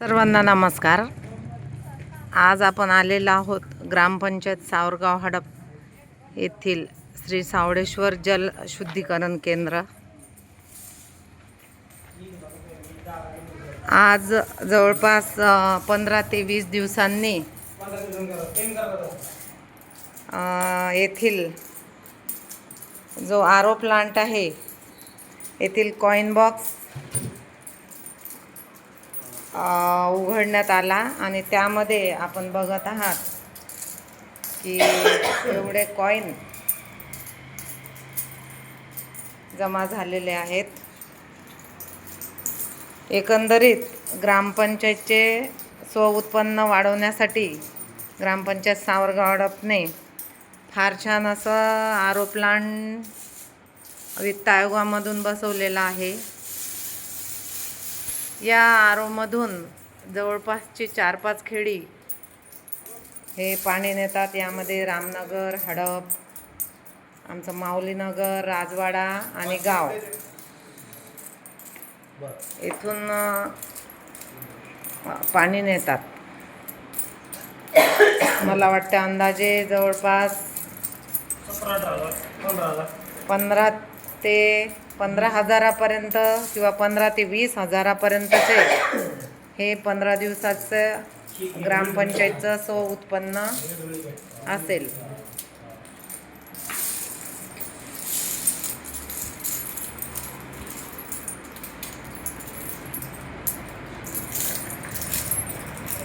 सर्वांना नमस्कार। आज आपण आलेलो आहोत ग्रामपंचायत सावरगाव हडप येथील श्री सावडेश्वर जल शुद्धीकरण केंद्र। आज जवळपास 15 ते 20 दिवसांनी येथील जो आरो प्लांट आहे येथील कॉइन बॉक्स उघडण्यात आला आणि त्यामध्ये आपण बघत आहात की एवढे कॉइन जमा झालेले आहेत। एकंदरीत ग्रामपंचायतचे स्वउत्पन्न वाढवण्यासाठी ग्रामपंचायत सावरगाव हडपने फार छान असं आरो प्लांट वित्त आयोगामधून बसवलेला आहे। या आरोमधून जवळपासची 4-5 खेडी हे पाणी नेतात। यामध्ये रामनगर, हडप, आमचं माऊलीनगर, राजवाडा आणि गाव इथून पाणी नेतात। मला वाटतं अंदाजे जवळपास 15 ते 15 हजारापर्यंत किंवा 15 ते 20 हजारापर्यंतचे हे 15 दिवसाचं ग्रामपंचायतचं उत्पन्न असेल।